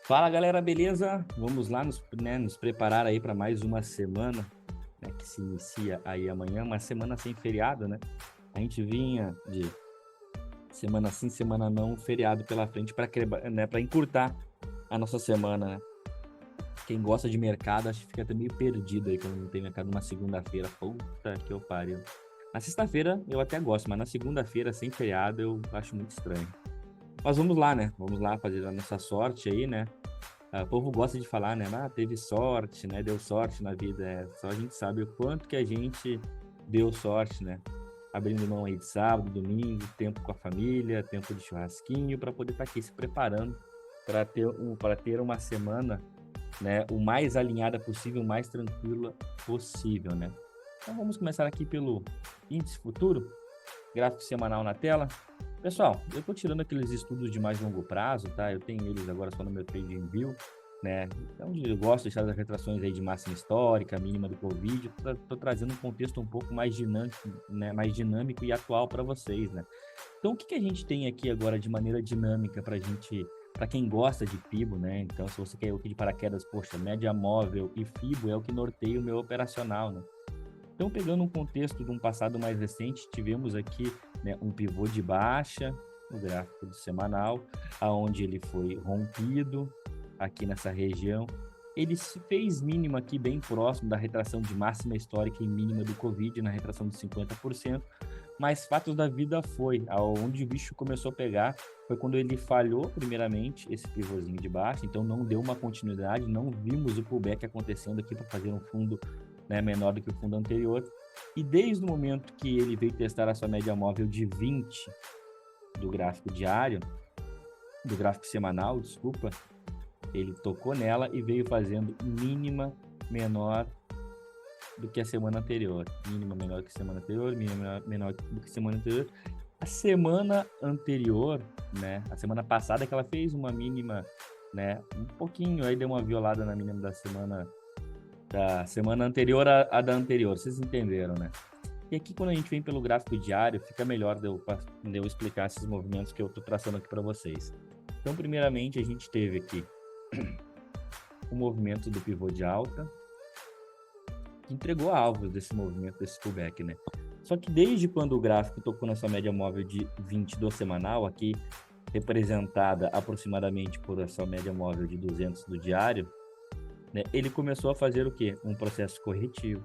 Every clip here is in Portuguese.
Fala galera, beleza? Vamos lá nos preparar aí para mais uma semana, né, que se inicia aí amanhã, uma semana sem feriado, né? A gente vinha de semana sim, semana não, feriado pela frente para né, para encurtar a nossa semana, né? Quem gosta de mercado, acho que fica até meio perdido aí quando não tem mercado numa segunda-feira. Puta que eu pariu. Na sexta-feira eu até gosto, mas na segunda-feira sem feriado eu acho muito estranho. Mas vamos lá, né? Vamos lá fazer a nossa sorte aí, né? O povo gosta de falar, né? Ah, teve sorte, né? Deu sorte na vida. Só a gente sabe o quanto que a gente deu sorte, né? Abrindo mão aí de sábado, domingo, tempo com a família, tempo de churrasquinho, para poder estar aqui se preparando para ter uma semana, né? O mais alinhada possível, o mais tranquila possível, né? Então vamos começar aqui pelo índice futuro, gráfico semanal na tela. Pessoal, eu estou tirando aqueles estudos de mais longo prazo, tá? Eu tenho eles agora só no meu TradingView, né? Então, eu gosto de deixar as retrações aí de máxima histórica, mínima do Covid. Estou trazendo um contexto um pouco mais dinâmico, né? Mais dinâmico e atual para vocês, né? Então, o que que a gente tem aqui agora de maneira dinâmica para gente, para quem gosta de FIBO, né? Então, se você quer o que de paraquedas, poxa, média móvel e FIBO é o que norteia o meu operacional, né? Então, pegando um contexto de um passado mais recente, tivemos aqui, né, um pivô de baixa no gráfico do semanal, aonde ele foi rompido aqui nessa região. Ele se fez mínima aqui bem próximo da retração de máxima histórica e mínima do Covid, na retração de 50%, mas fatos da vida foi, aonde o bicho começou a pegar, foi quando ele falhou, primeiramente, esse pivôzinho de baixa, então não deu uma continuidade, não vimos o pullback acontecendo aqui para fazer um fundo, né, menor do que o fundo anterior. E desde o momento que ele veio testar a sua média móvel de 20 do gráfico diário, do gráfico semanal, desculpa, ele tocou nela e veio fazendo mínima menor do que a semana anterior. Mínima menor do que a semana anterior, mínima menor do que a semana anterior. A semana anterior, né, a semana passada que ela fez uma mínima, né, um pouquinho, aí deu uma violada na mínima da semana anterior à da anterior, vocês entenderam, né? E aqui, quando a gente vem pelo gráfico diário, fica melhor de eu explicar esses movimentos que eu estou traçando aqui para vocês. Então, primeiramente, a gente teve aqui o movimento do pivô de alta, que entregou alvos desse movimento, desse pullback, né? Só que desde quando o gráfico tocou nessa média móvel de 20 do semanal, aqui representada aproximadamente por essa média móvel de 200 do diário, né, ele começou a fazer o quê? Um processo corretivo.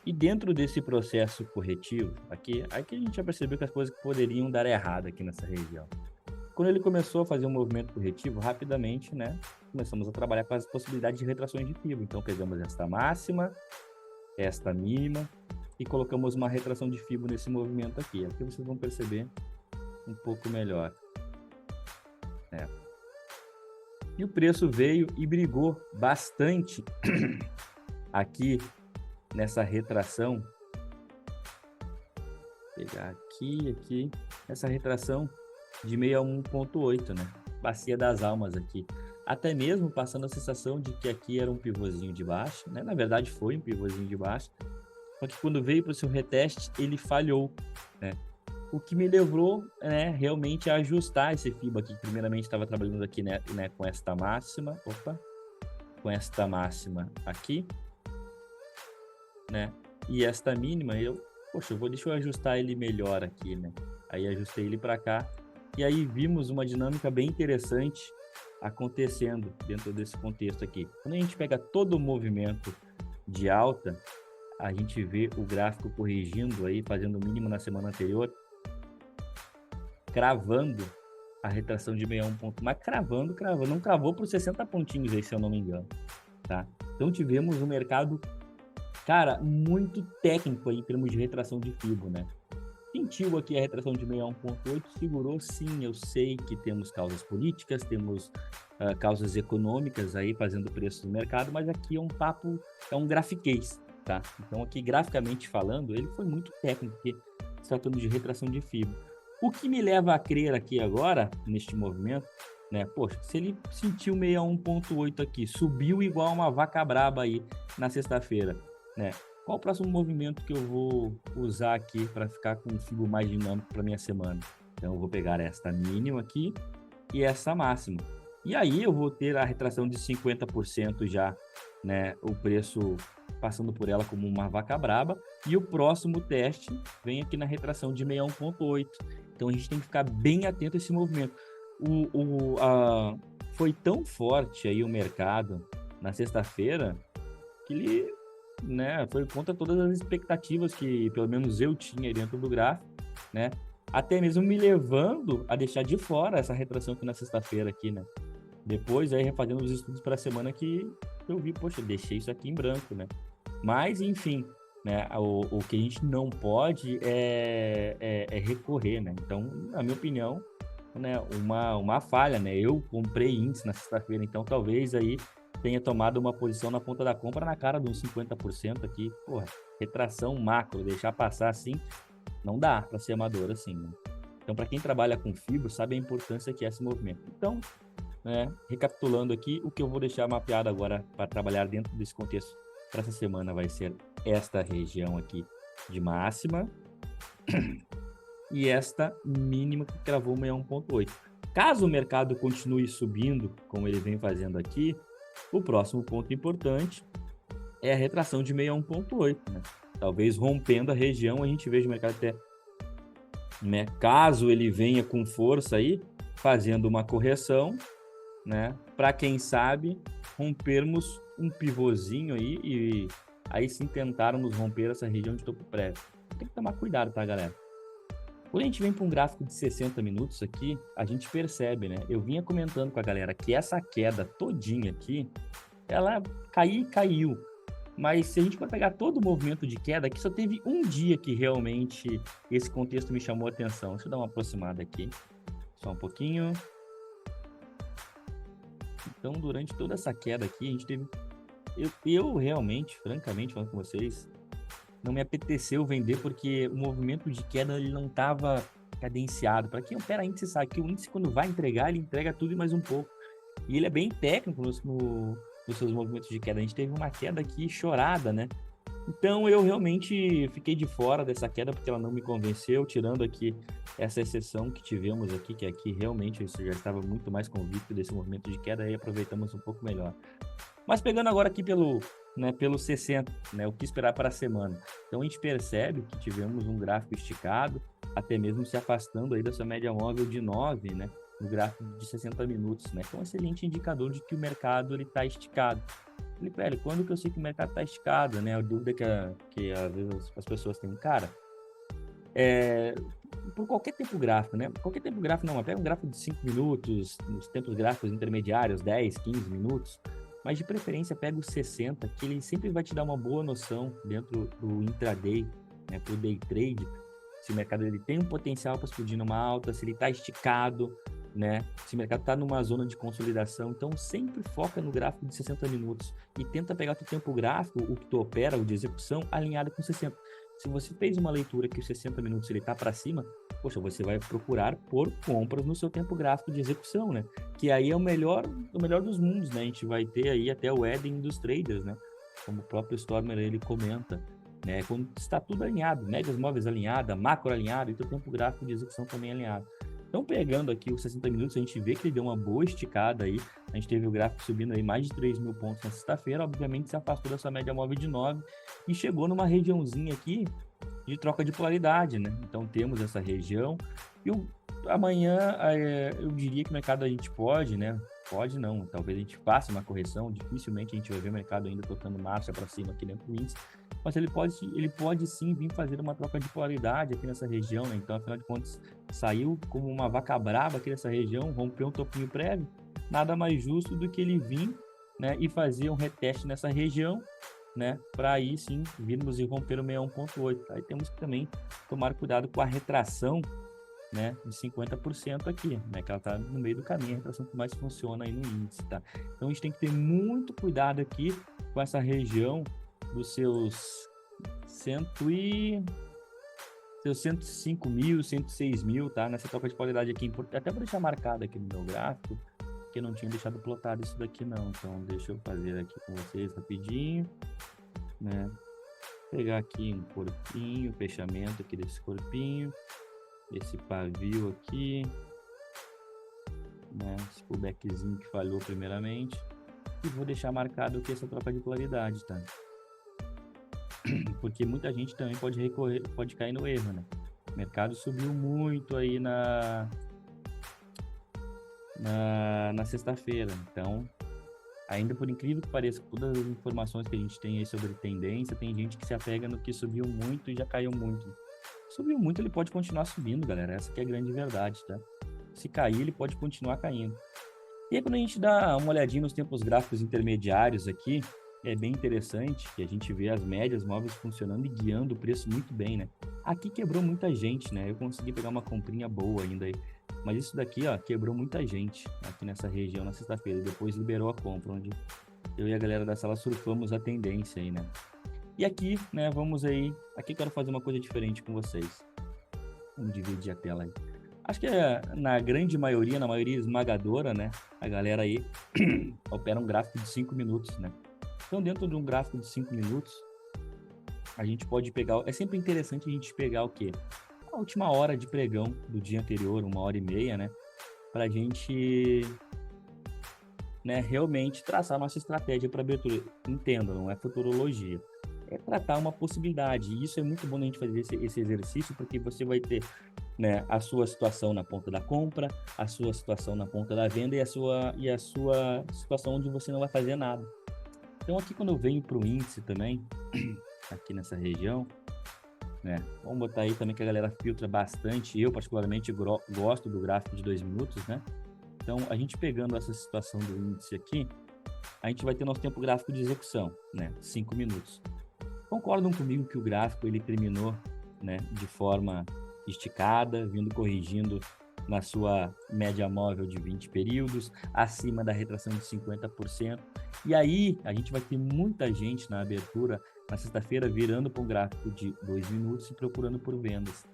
E dentro desse processo corretivo, aqui a gente já percebeu que as coisas poderiam dar errado aqui nessa região. Quando ele começou a fazer um movimento corretivo, rapidamente, né, começamos a trabalhar com as possibilidades de retrações de FIBO. Então, pegamos esta máxima, esta mínima, e colocamos uma retração de FIBO nesse movimento aqui. Aqui vocês vão perceber um pouco melhor. E o preço veio e brigou bastante aqui nessa retração. Vou pegar aqui, essa retração de 61,8, né? Bacia das almas aqui. Até mesmo passando a sensação de que aqui era um pivôzinho de baixo, né? Na verdade foi um pivôzinho de baixo, só que quando veio para o seu reteste, ele falhou, né? O que me levou, né, realmente a ajustar esse FIBO aqui. Primeiramente estava trabalhando aqui, né, com esta máxima, com esta máxima aqui, né? E esta mínima, poxa, deixa eu ajustar ele melhor aqui, né? Aí ajustei ele para cá e aí vimos uma dinâmica bem interessante acontecendo dentro desse contexto aqui. Quando a gente pega todo o movimento de alta, a gente vê o gráfico corrigindo aí, fazendo o mínimo na semana anterior, cravando a retração de 61 pontos, mas cravando, não cravou por 60 pontinhos aí, se eu não me engano, tá? Então tivemos um mercado, cara, muito técnico aí em termos de retração de FIBO, né? Sentiu aqui a retração de 61,8, segurou sim, eu sei que temos causas políticas, temos causas econômicas aí fazendo preço do mercado, mas aqui é um papo, é um grafiquês, tá? Então aqui, graficamente falando, ele foi muito técnico, porque se tratando de retração de FIBO. O que me leva a crer aqui agora, neste movimento, né? Poxa, se ele sentiu 61,8 aqui, subiu igual uma vaca braba aí na sexta-feira, né? Qual o próximo movimento que eu vou usar aqui para ficar com um FIBO mais dinâmico para minha semana? Então, eu vou pegar esta mínima aqui e essa máxima. E aí eu vou ter a retração de 50% já, né? O preço passando por ela como uma vaca braba. E o próximo teste vem aqui na retração de 61,8. Então a gente tem que ficar bem atento a esse movimento. Foi tão forte aí o mercado na sexta-feira que ele, né, foi contra todas as expectativas que pelo menos eu tinha aí dentro do gráfico, né? Até mesmo me levando a deixar de fora essa retração aqui na sexta-feira aqui, né? Depois aí refazendo os estudos para a semana que eu vi, poxa, deixei isso aqui em branco, né? Mas enfim, né? O que a gente não pode é recorrer, né? Então, na minha opinião, né, uma falha, né? Eu comprei índice na sexta-feira, então talvez aí tenha tomado uma posição na ponta da compra na cara de uns 50% aqui. Porra, retração macro, deixar passar assim, não dá para ser amador assim, né? Então, para quem trabalha com fibra, sabe a importância que é esse movimento. Então, né, recapitulando aqui, o que eu vou deixar mapeado agora para trabalhar dentro desse contexto para essa semana vai ser esta região aqui de máxima e esta mínima que cravou 61,8. Caso o mercado continue subindo, como ele vem fazendo aqui, o próximo ponto importante é a retração de 61,8, né? Talvez rompendo a região, a gente veja o mercado até, né? Caso ele venha com força aí, fazendo uma correção, né? Para quem sabe rompermos um pivôzinho aí e aí sim tentarmos romper essa região de topo prévio. Tem que tomar cuidado, tá, galera? Quando a gente vem para um gráfico de 60 minutos aqui, a gente percebe, né? Eu vinha comentando com a galera que essa queda todinha aqui, ela caiu. Mas se a gente for pegar todo o movimento de queda, aqui só teve um dia que realmente esse contexto me chamou a atenção. Deixa eu dar uma aproximada aqui, só um pouquinho. Então, durante toda essa queda aqui, a gente teve... Eu realmente, francamente, falando com vocês, não me apeteceu vender porque o movimento de queda ele não estava cadenciado. Para quem opera índice sabe que o índice, quando vai entregar, ele entrega tudo e mais um pouco. E ele é bem técnico nos seus movimentos de queda. A gente teve uma queda aqui chorada, né? Então eu realmente fiquei de fora dessa queda porque ela não me convenceu, tirando aqui essa exceção que tivemos aqui, que aqui realmente eu já estava muito mais convicto desse movimento de queda e aproveitamos um pouco melhor. Mas pegando agora aqui pelo 60, né, o que esperar para a semana. Então a gente percebe que tivemos um gráfico esticado, até mesmo se afastando aí dessa média móvel de 9, né, no gráfico de 60 minutos, né, que é um excelente indicador de que o mercado está esticado. Velho, quando que eu sei que o mercado está esticado, né? A dúvida que às vezes as pessoas têm, cara, por qualquer tempo gráfico, né? Qualquer tempo gráfico não, pega um gráfico de 5 minutos, nos tempos gráficos intermediários, 10, 15 minutos, mas de preferência pega os 60, que ele sempre vai te dar uma boa noção dentro do intraday, né? Pro day trade, se o mercado ele tem um potencial para explodir numa alta, se ele está esticado, né? Se o mercado está numa zona de consolidação, então sempre foca no gráfico de 60 minutos e tenta pegar o tempo gráfico, o que tu opera, o de execução, alinhado com 60. Se você fez uma leitura que os 60 minutos ele está para cima, poxa, você vai procurar por compras no seu tempo gráfico de execução, né? Que aí é o melhor dos mundos, né? A gente vai ter aí até o Éden dos traders, né? Como o próprio Stormer ele comenta, né? Quando está tudo alinhado, médias móveis alinhada, macro alinhado e o tempo gráfico de execução também alinhado. Então, pegando aqui os 60 minutos, a gente vê que ele deu uma boa esticada aí. A gente teve o gráfico subindo aí mais de 3 mil pontos na sexta-feira. Obviamente, se afastou dessa média móvel de 9 e chegou numa regiãozinha aqui de troca de polaridade, né? Então, temos essa região. E amanhã, eu diria que o mercado a gente pode, né? Pode não, talvez a gente faça uma correção. Dificilmente a gente vai ver o mercado ainda tocando marcha para cima aqui dentro do índice. Mas ele pode sim vir fazer uma troca de polaridade aqui nessa região, né? Então, afinal de contas, saiu como uma vaca braba aqui nessa região, rompeu um topinho prévio, nada mais justo do que ele vir, né, e fazer um reteste nessa região, né, para aí sim virmos e romper o 61,8. Aí temos que também tomar cuidado com a retração, né, de 50% aqui, né, que ela está no meio do caminho, a retração que mais funciona aí no índice, tá? Então a gente tem que ter muito cuidado aqui com essa região dos seus 105 mil, 106 mil, tá? Nessa troca de qualidade aqui, até vou deixar marcado aqui no meu gráfico, porque eu não tinha deixado plotado isso daqui não, então deixa eu fazer aqui com vocês rapidinho, né? Pegar aqui um corpinho, fechamento aqui desse corpinho, esse pavio aqui, né? Esse pullbackzinho que falhou primeiramente. E vou deixar marcado aqui essa troca de polaridade, tá? Porque muita gente também pode cair no erro, né? O mercado subiu muito aí na sexta-feira. Então, ainda por incrível que pareça, todas as informações que a gente tem aí sobre tendência, tem gente que se apega no que subiu muito e já caiu muito. Subiu muito, ele pode continuar subindo, galera. Essa que é a grande verdade, tá? Se cair, ele pode continuar caindo. E aí, quando a gente dá uma olhadinha nos tempos gráficos intermediários aqui, é bem interessante que a gente vê as médias móveis funcionando e guiando o preço muito bem, né? Aqui quebrou muita gente, né? Eu consegui pegar uma comprinha boa ainda aí. Mas isso daqui, ó, quebrou muita gente aqui nessa região na sexta-feira. Depois liberou a compra, onde eu e a galera da sala surfamos a tendência aí, né? E aqui, né, vamos aí... Aqui eu quero fazer uma coisa diferente com vocês. Vamos dividir a tela aí. Acho que na grande maioria, na maioria esmagadora, né? A galera aí opera um gráfico de 5 minutos, né? Então, dentro de um gráfico de 5 minutos, a gente pode pegar... É sempre interessante a gente pegar o quê? A última hora de pregão do dia anterior, 1h30, né? Para a gente, né, realmente traçar nossa estratégia para abertura. Entenda, não é futurologia. É tratar uma possibilidade. E isso é muito bom a gente fazer esse exercício, porque você vai ter, né, a sua situação na ponta da compra, a sua situação na ponta da venda e a sua situação onde você não vai fazer nada. Então, aqui quando eu venho para o índice também, aqui nessa região, né, vamos botar aí também que a galera filtra bastante. Eu, particularmente, gosto do gráfico de 2 minutos, né? Então, a gente pegando essa situação do índice aqui, a gente vai ter nosso tempo gráfico de execução, né? 5 minutos. Concordam comigo que o gráfico ele terminou, né, de forma esticada, vindo corrigindo na sua média móvel de 20 períodos, acima da retração de 50%. E aí, a gente vai ter muita gente na abertura, na sexta-feira, virando para um gráfico de 2 minutos e procurando por vendas.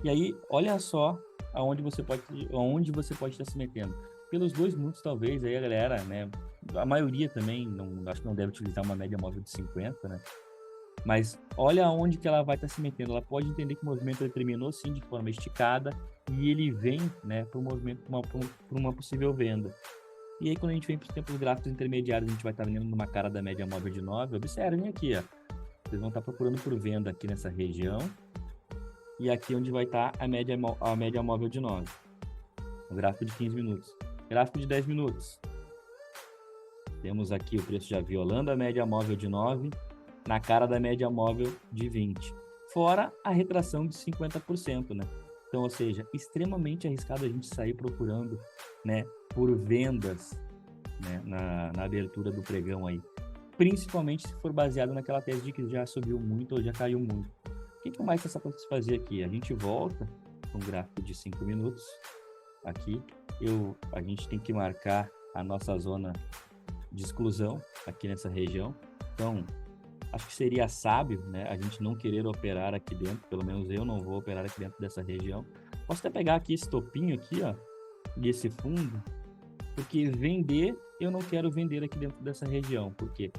E aí, olha só aonde você pode estar se metendo. Pelos 2 minutos, talvez, aí a galera, né, a maioria também, acho que não deve utilizar uma média móvel de 50, né? Mas olha aonde que ela vai estar se metendo. Ela pode entender que o movimento ele terminou sim de forma esticada e ele vem, né, para o movimento, para uma possível venda. E aí quando a gente vem para os tempos gráficos intermediários, a gente vai estar vendo numa cara da média móvel de 9. Observem aqui, ó. Vocês vão estar procurando por venda aqui nessa região. E aqui onde vai estar a média móvel de 9. O gráfico de 15 minutos. Gráfico de 10 minutos. Temos aqui o preço já violando a média móvel de 9. Na cara da média móvel de 20, fora a retração de 50%, né? Então, ou seja, extremamente arriscado a gente sair procurando, né, por vendas, né, na abertura do pregão aí, principalmente se for baseado naquela tese de que já subiu muito ou já caiu muito. O que mais essa pode fazer aqui? A gente volta com um gráfico de 5 minutos, aqui, a gente tem que marcar a nossa zona de exclusão aqui nessa região, então acho que seria sábio, né, a gente não querer operar aqui dentro, pelo menos eu não vou operar aqui dentro dessa região. Posso até pegar aqui esse topinho aqui, ó, e esse fundo, porque vender, eu não quero vender aqui dentro dessa região, porque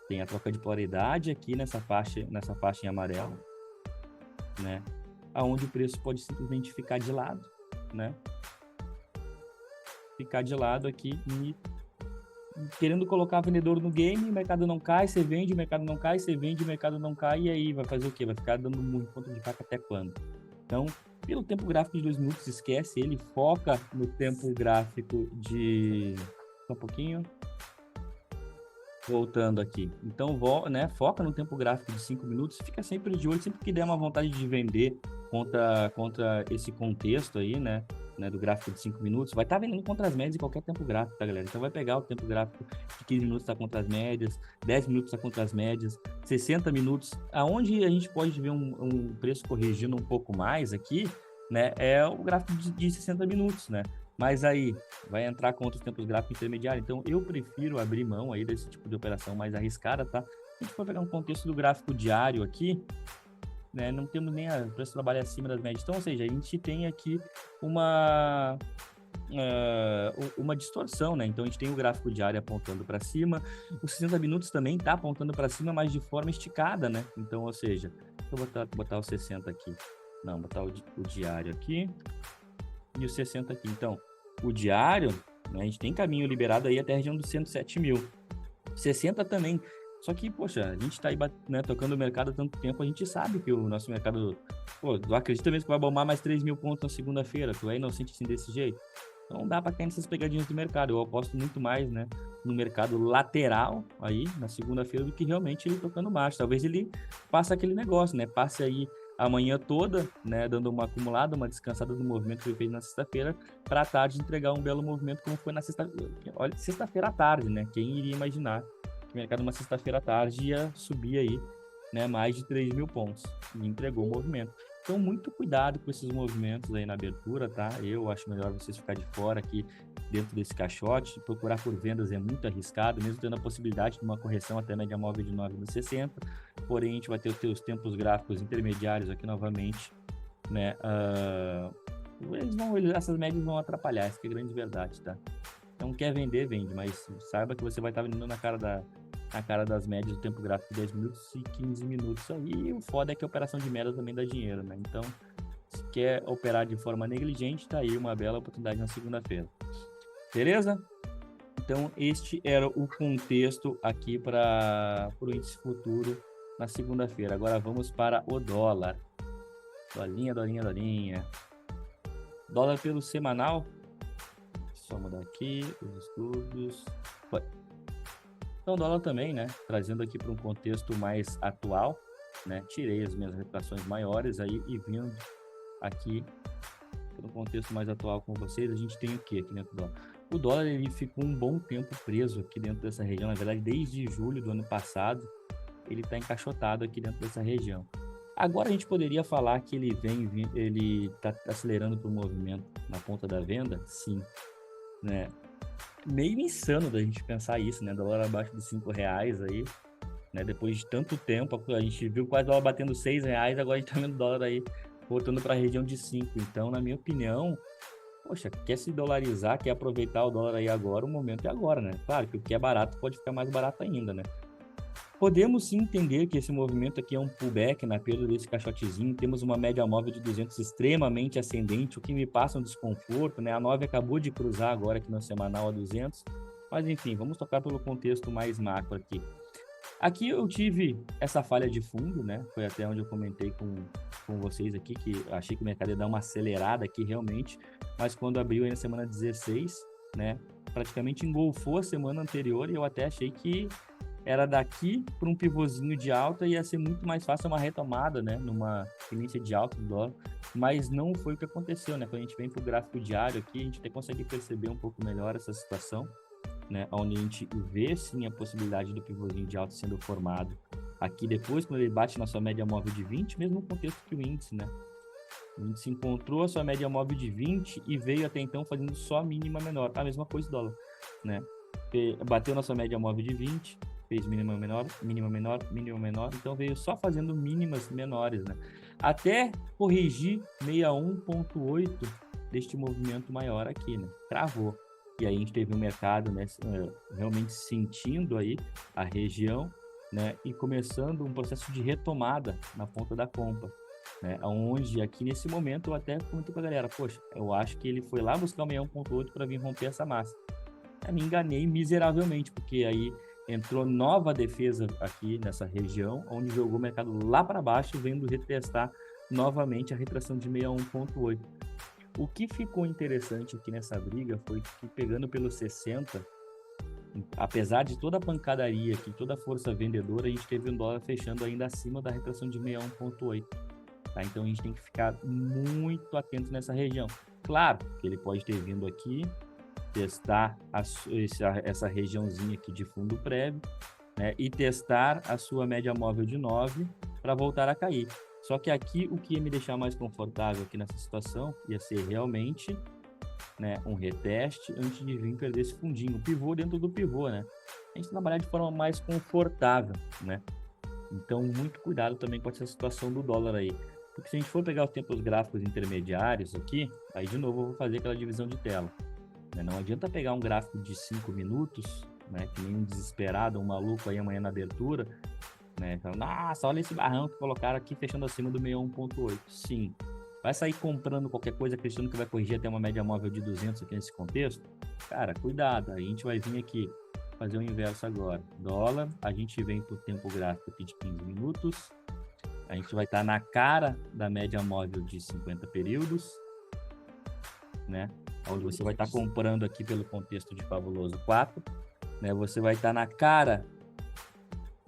tem a troca de polaridade aqui nessa faixa em amarelo, né, aonde o preço pode simplesmente ficar de lado, né, ficar de lado aqui e querendo colocar vendedor no game, o mercado não cai, você vende, o mercado não cai, você vende, o mercado não cai, e aí vai fazer o quê? Vai ficar dando muito ponto de faca até quando? Então, pelo tempo gráfico de 2 minutos, esquece ele, foca no tempo gráfico de... Só um pouquinho. Voltando aqui. Então, né, foca no tempo gráfico de 5 minutos, fica sempre de olho, sempre que der uma vontade de vender contra esse contexto aí, né, do gráfico de 5 minutos, vai estar vendendo contra as médias em qualquer tempo gráfico, tá, galera? Então vai pegar o tempo gráfico de 15 minutos está contra as médias, 10 minutos está contra as médias, 60 minutos, aonde a gente pode ver um preço corrigindo um pouco mais aqui, né, é o gráfico de 60 minutos, né? Mas aí vai entrar contra os tempos gráficos intermediários. Então eu prefiro abrir mão aí desse tipo de operação mais arriscada, tá? A gente for pegar um contexto do gráfico diário aqui, né, não temos nem o preço trabalha acima das médias. Então, ou seja, a gente tem aqui uma distorção, né? Então, a gente tem o gráfico diário apontando para cima, os 60 minutos também está apontando para cima, mas de forma esticada, né? Então, ou seja, eu vou botar o 60 aqui. Não, botar o diário aqui e o 60 aqui. Então, o diário, né? A gente tem caminho liberado aí até a região dos 107 mil. 60 também. Só que, poxa, a gente está aí, né, tocando o mercado há tanto tempo, a gente sabe que o nosso mercado... Pô, tu acredita mesmo que vai bombar mais 3 mil pontos na segunda-feira? Tu é inocente assim desse jeito? Então não dá para cair nessas pegadinhas do mercado. Eu aposto muito mais, né, no mercado lateral aí, na segunda-feira, do que realmente ele tocando marcha. Talvez ele faça aquele negócio, né? Passe aí a manhã toda, né, dando uma acumulada, uma descansada do movimento que ele fez na sexta-feira, para a tarde entregar um belo movimento como foi na sexta-feira. Olha, sexta-feira à tarde, né? Quem iria imaginar que o mercado uma sexta-feira à tarde ia subir aí, né, mais de 3 mil pontos e entregou o movimento. Então, muito cuidado com esses movimentos aí na abertura, tá? Eu acho melhor vocês ficar de fora aqui dentro desse caixote. Procurar por vendas é muito arriscado, mesmo tendo a possibilidade de uma correção até a média móvel de 9,60. Porém, a gente vai ter os tempos gráficos intermediários aqui novamente, né? Essas médias vão atrapalhar, essa que é a grande verdade, tá? Então, quer vender, vende, mas saiba que você vai estar vendendo na cara das médias do tempo gráfico de 10 minutos e 15 minutos aí. E o foda é que a operação de média também dá dinheiro, né? Então, se quer operar de forma negligente, tá aí uma bela oportunidade na segunda-feira. Beleza? Então, este era o contexto aqui para o índice futuro na segunda-feira. Agora vamos para o dólar. Dolinha. Dólar pelo semanal. Só mudar aqui os estudos. Foi. Então, dólar também, né? Trazendo aqui para um contexto mais atual, né? Tirei as minhas retrações maiores aí e vindo aqui para um contexto mais atual com vocês, a gente tem o que aqui dentro do dólar? O dólar, ele ficou um bom tempo preso aqui dentro dessa região. Na verdade, desde julho do ano passado, ele está encaixotado aqui dentro dessa região. Agora a gente poderia falar que ele está acelerando para o movimento na ponta da venda? Sim, né? Meio insano da gente pensar isso, né? Dólar abaixo de R$5 aí, né? Depois de tanto tempo, a gente viu quase dólar batendo R$6, agora a gente tá vendo dólar aí voltando para a região de 5. Então, na minha opinião, poxa, quer se dolarizar, quer aproveitar o dólar aí agora, o momento é agora, né? Claro que o que é barato pode ficar mais barato ainda, né? Podemos sim entender que esse movimento aqui é um pullback na perda desse caixotezinho. Temos uma média móvel de 200 extremamente ascendente, o que me passa um desconforto, né? A 9 acabou de cruzar agora aqui no semanal a 200. Mas enfim, vamos tocar pelo contexto mais macro aqui. Aqui eu tive essa falha de fundo, né? Foi até onde eu comentei com vocês aqui, que achei que o mercado ia dar uma acelerada aqui realmente. Mas quando abriu aí na semana 16, né? Praticamente engolfou a semana anterior e eu até achei que era daqui para um pivôzinho de alta, ia ser muito mais fácil uma retomada, né, numa tendência de alta do dólar, mas não foi o que aconteceu, né? Quando a gente vem para o gráfico diário aqui, a gente até consegue perceber um pouco melhor essa situação, né, onde a gente vê sim a possibilidade do pivôzinho de alta sendo formado aqui depois, quando ele bate na sua média móvel de 20, mesmo contexto que o índice, né? O índice encontrou a sua média móvel de 20 e veio até então fazendo só mínima menor, a mesma coisa do dólar, né? Bateu na sua média móvel de 20, fez mínima menor, então veio só fazendo mínimas menores, né? Até corrigir 61,8 deste movimento maior aqui, né? Travou. E aí a gente teve um mercado, né, realmente sentindo aí a região, né, e começando um processo de retomada na ponta da compra, né? Onde aqui nesse momento eu até comentei com a galera, poxa, eu acho que ele foi lá buscar o 61,8 para vir romper essa massa. Eu me enganei miseravelmente, porque aí entrou nova defesa aqui nessa região, onde jogou o mercado lá para baixo, vendo retestar novamente a retração de 61,8. O que ficou interessante aqui nessa briga foi que, pegando pelo 60, apesar de toda a pancadaria aqui, toda a força vendedora, a gente teve um dólar fechando ainda acima da retração de 61,8. Tá? Então a gente tem que ficar muito atento nessa região. Claro que ele pode ter vindo aqui, testar essa regiãozinha aqui de fundo prévio, né, e testar a sua média móvel de 9 para voltar a cair. Só que aqui o que ia me deixar mais confortável aqui nessa situação ia ser realmente, né, um reteste antes de vir perder esse fundinho, o pivô dentro do pivô, né? A gente trabalhar de forma mais confortável, né? Então, muito cuidado também com essa situação do dólar aí. Porque se a gente for pegar os tempos gráficos intermediários aqui, aí de novo eu vou fazer aquela divisão de tela. Não adianta pegar um gráfico de 5 minutos, né, que nem um desesperado, um maluco aí amanhã na abertura, né, falando, nossa, olha esse barrão que colocaram aqui fechando acima do 61,8. Sim, vai sair comprando qualquer coisa acreditando que vai corrigir até uma média móvel de 200 aqui nesse contexto? Cara, cuidado, a gente vai vir aqui fazer o inverso agora. Dólar, a gente vem para o tempo gráfico aqui de 15 minutos, a gente vai estar na cara da média móvel de 50 períodos, né? Onde você vai estar comprando aqui pelo contexto de Fabuloso 4, né? Você vai estar na cara,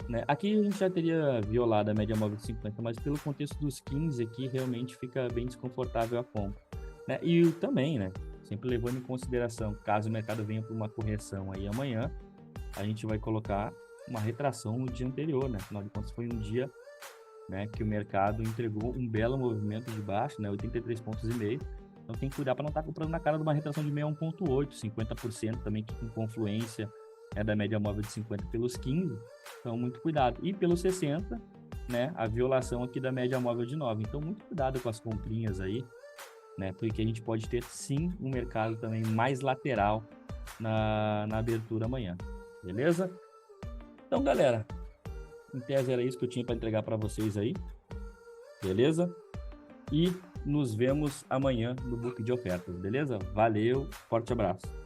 né? Aqui a gente já teria violado a média móvel de 50, mas pelo contexto dos 15 aqui, realmente fica bem desconfortável a compra, né? E também, né? Sempre levando em consideração, caso o mercado venha para uma correção aí amanhã, a gente vai colocar uma retração no dia anterior, né? Afinal de contas, foi um dia, né, que o mercado entregou um belo movimento de baixo, né? 83,5 pontos. Então tem que cuidar para não estar comprando na cara de uma retração de 61,8, 50% também, que com confluência é da média móvel de 50 pelos 15. Então, muito cuidado. E pelos 60, né? A violação aqui da média móvel de 9. Então, muito cuidado com as comprinhas aí, né? Porque a gente pode ter, sim, um mercado também mais lateral na abertura amanhã. Beleza? Então, galera, em tese era isso que eu tinha para entregar para vocês aí. Beleza? E nos vemos amanhã no book de ofertas, beleza? Valeu, forte abraço.